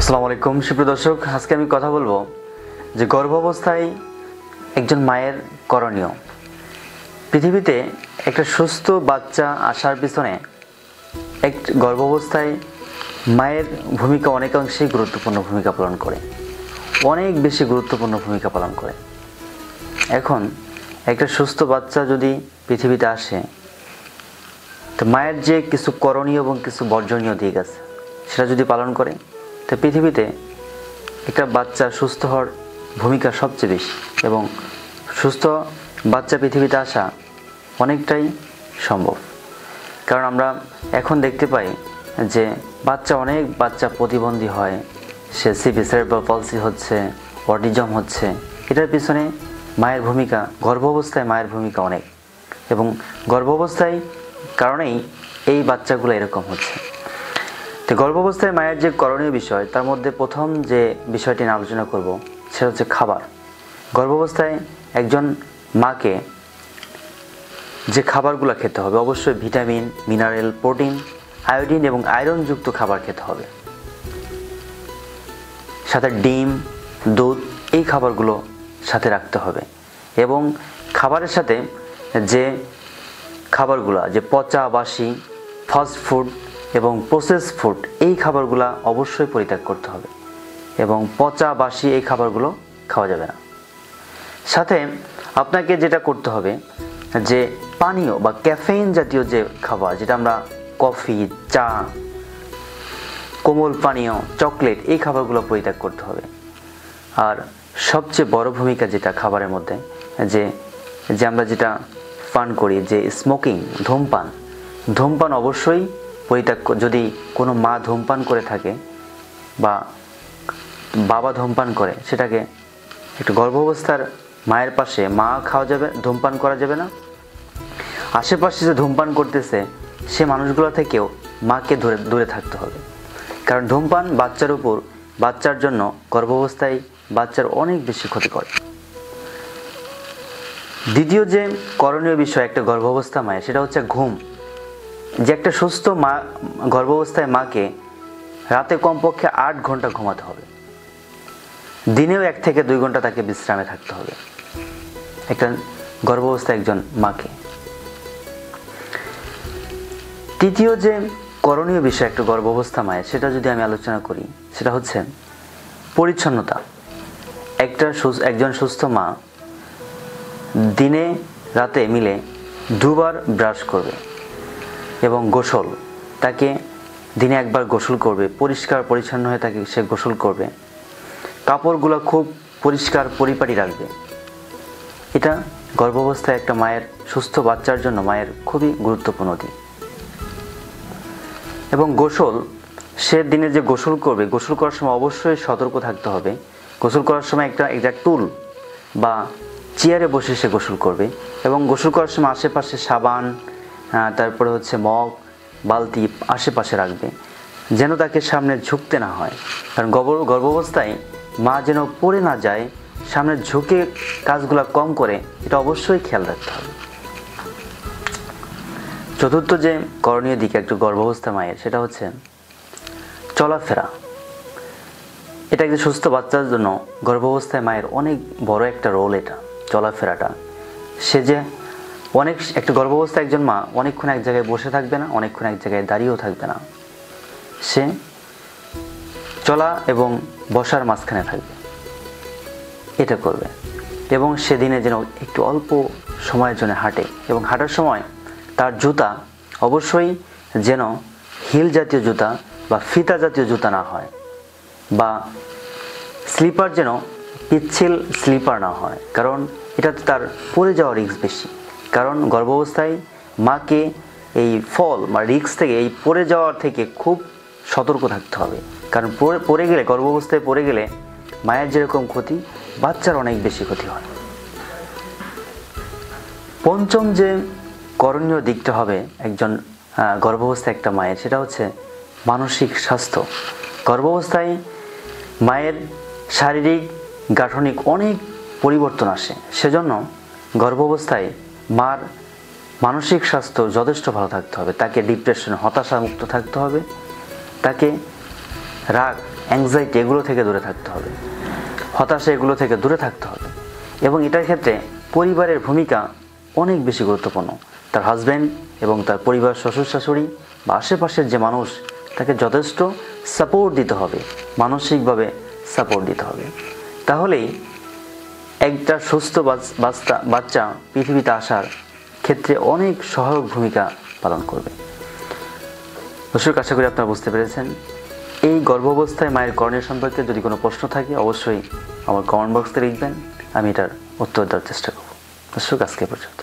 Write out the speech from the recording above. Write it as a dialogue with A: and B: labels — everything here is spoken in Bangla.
A: আসসালামু আলাইকুম সুপ্রিয় দর্শক, আজকে আমি কথা বলবো যে গর্ভাবস্থায় একজন মায়ের করণীয়। পৃথিবীতে একটা সুস্থ বাচ্চা আসার পিছনে গর্ভাবস্থায় মায়ের ভূমিকা অনেকাংশেই গুরুত্বপূর্ণ ভূমিকা পালন করে, অনেক বেশি গুরুত্বপূর্ণ ভূমিকা পালন করে। এখন একটা সুস্থ বাচ্চা যদি পৃথিবীতে আসে, তো মায়ের যে কিছু করণীয় এবং কিছু বর্জনীয় দিক আছে সেটা যদি পালন করে, তো পৃথিবীতে একটা বাচ্চা সুস্থ হওয়ার ভূমিকা সবচেয়ে বেশি, এবং সুস্থ বাচ্চা পৃথিবীতে আসা অনেকটাই সম্ভব। কারণ আমরা এখন দেখতে পাই যে অনেক বাচ্চা প্রতিবন্ধী হয়, সে সেরেব্রাল পলসি হচ্ছে, অটিজম হচ্ছে। এটার পিছনে মায়ের ভূমিকা, গর্ভাবস্থায় মায়ের ভূমিকা অনেক, এবং গর্ভাবস্থায় কারণেই এই বাচ্চাগুলো এরকম হচ্ছে। তো গর্ভাবস্থায় মায়ের যে করণীয় বিষয়, তার মধ্যে প্রথম যে বিষয়টি নিয়ে আলোচনা করব সেটা হচ্ছে খাবার। গর্ভাবস্থায় একজন মাকে যে খাবারগুলো খেতে হবে, অবশ্যই ভিটামিন, মিনারেল, প্রোটিন, আয়োডিন এবং আয়রনযুক্ত খাবার খেতে হবে। সাথে ডিম, দুধ, এই খাবারগুলো সাথে রাখতে হবে। এবং খাবারের সাথে যে খাবারগুলো, যে পচা বাসি ফাস্ট ফুড এবং প্রসেস ফুড, এই খাবারগুলো অবশ্যই পরিত্যাগ করতে হবে, এবং পচা বাসি এই খাবারগুলো খাওয়া যাবে না। সাথে আপনাকে যেটা করতে হবে, যে পানীয় বা ক্যাফেইন জাতীয় যে খাবার, যেটা আমরা কফি, চা, কোমল পানীয়, চকলেট, এই খাবারগুলো পরিত্যাগ করতে হবে। আর সবচেয়ে বড় ভূমিকা যেটা খাবারের মধ্যে, যে আমরা যেটা পান করি, যে স্মোকিং, ধূমপান অবশ্যই পরিত্যাগ। যদি কোনো মা ধূমপান করে থাকে বা বাবা ধূমপান করে, সেটাকে একটু গর্ভাবস্থার মায়ের পাশে মা খাওয়া যাবে, ধূমপান করা যাবে না। আশেপাশে যে ধূমপান করতেছে সে মানুষগুলো থেকেও মাকে দূরে থাকতে হবে। কারণ ধূমপান বাচ্চার জন্য গর্ভাবস্থায় বাচ্চার অনেক বেশি ক্ষতি করে। দ্বিতীয় যে করণীয় বিষয় একটা গর্ভাবস্থা মায়ের, সেটা হচ্ছে ঘুম। যে একটা সুস্থ মা, গর্ভাবস্থায় মাকে রাতে কমপক্ষে 8 ঘন্টা ঘুমাতে হবে, দিনেও 1 থেকে 2 ঘন্টা তাকে বিশ্রামে থাকতে হবে একটা গর্ভাবস্থায় একজন মাকে। তৃতীয় যে করণীয় বিষয় একটা গর্ভাবস্থা মায়ের, সেটা যদি আমি আলোচনা করি, সেটা হচ্ছে পরিচ্ছন্নতা। একজন সুস্থ মা দিনে রাতে মিলে 2 বার ব্রাশ করবে, এবং গোসল, তাকে দিনে 1 বার গোসল করবে, পরিষ্কার পরিচ্ছন্ন হয়ে তাকে সে গোসল করবে। কাপড়গুলো খুব পরিষ্কার পরিপাটি রাখবে। এটা গর্ভাবস্থায় একটা মায়ের, সুস্থ বাচ্চার জন্য মায়ের খুবই গুরুত্বপূর্ণ দিক। এবং গোসল, সে দিনে যে গোসল করবে, গোসল করার সময় অবশ্যই সতর্ক থাকতে হবে। গোসল করার সময় একটা টুল বা চেয়ারে বসে সে গোসল করবে, এবং গোসল করার সময় আশেপাশে সাবান, তারপরে হচ্ছে মগ, বালতি আশেপাশে রাখবে, যেন তাকে সামনে ঝুঁকতে না হয়। কারণ গর্ভাবস্থায় মা যেন পড়ে না যায়, সামনে ঝুঁকে কাজগুলো কম করে, এটা অবশ্যই খেয়াল রাখতে হবে। চতুর্থ যে করণীয় দিক একটা গর্ভাবস্থা মায়ের, সেটা হচ্ছে চলাফেরা। এটা একটা সুস্থ বাচ্চার জন্য গর্ভাবস্থায় মায়ের অনেক বড় একটা রোল। এটা চলাফেরাটা, সে যে একটা গর্ভাবস্থায় একজন মা অনেকক্ষণ এক জায়গায় বসে থাকবে না, অনেকক্ষণ এক জায়গায় দাঁড়িয়েও থাকবে না, সে চলা এবং বসার মাঝখানে থাকবে, এটা করবে। এবং সেদিনে যেন একটু অল্প সময়ের জন্য হাঁটে, এবং হাঁটার সময় তার জুতা অবশ্যই যেন হিল জাতীয় জুতা বা ফিতা জাতীয় জুতা না হয়, বা স্লিপার যেন পিচ্ছিল স্লিপার না হয়, কারণ এটাতে তার পড়ে যাওয়ার রিস্ক বেশি। কারণ গর্ভাবস্থায় মাকে এই ফল বা রিস্ক থেকে, এই পড়ে যাওয়ার থেকে খুব সতর্ক থাকতে হবে। কারণ পড়ে গেলে, গর্ভাবস্থায় পড়ে গেলে মায়ের যেরকম ক্ষতি, বাচ্চার অনেক বেশি ক্ষতি হয়। পঞ্চম যে করণীয় দিকটা হবে একজন গর্ভাবস্থায় একটা মায়ের, সেটা হচ্ছে মানসিক স্বাস্থ্য। গর্ভাবস্থায় মায়ের শারীরিক গাঠনিক অনেক পরিবর্তন আসে, সেজন্য গর্ভাবস্থায় মার মানসিক স্বাস্থ্য যথেষ্ট ভালো থাকতে হবে। তাকে ডিপ্রেশন, হতাশা মুক্ত থাকতে হবে। তাকে রাগ, অ্যাংজাইটি এগুলো থেকে দূরে থাকতে হবে, হতাশা এগুলো থেকে দূরে থাকতে হবে। এবং এটার ক্ষেত্রে পরিবারের ভূমিকা অনেক বেশি গুরুত্বপূর্ণ। তার হাজব্যান্ড এবং তার পরিবার, শ্বশুর শাশুড়ি বা আশেপাশের যে মানুষ, তাকে যথেষ্ট সাপোর্ট দিতে হবে, মানসিকভাবে সাপোর্ট দিতে হবে। তাহলেই একটা সুস্থ বাচ্চা পৃথিবীতে আসার ক্ষেত্রে অনেক সহায়ক ভূমিকা পালন করবে। দর্শক, আশা করি আপনারা বুঝতে পেরেছেন। এই গর্ভাবস্থায় মায়ের করণীয় সম্পর্কে যদি কোনো প্রশ্ন থাকে অবশ্যই আমার কমেন্ট বক্সে লিখবেন, আমি এটার উত্তর দেওয়ার চেষ্টা করব। দর্শক, আজকে পর্যন্ত।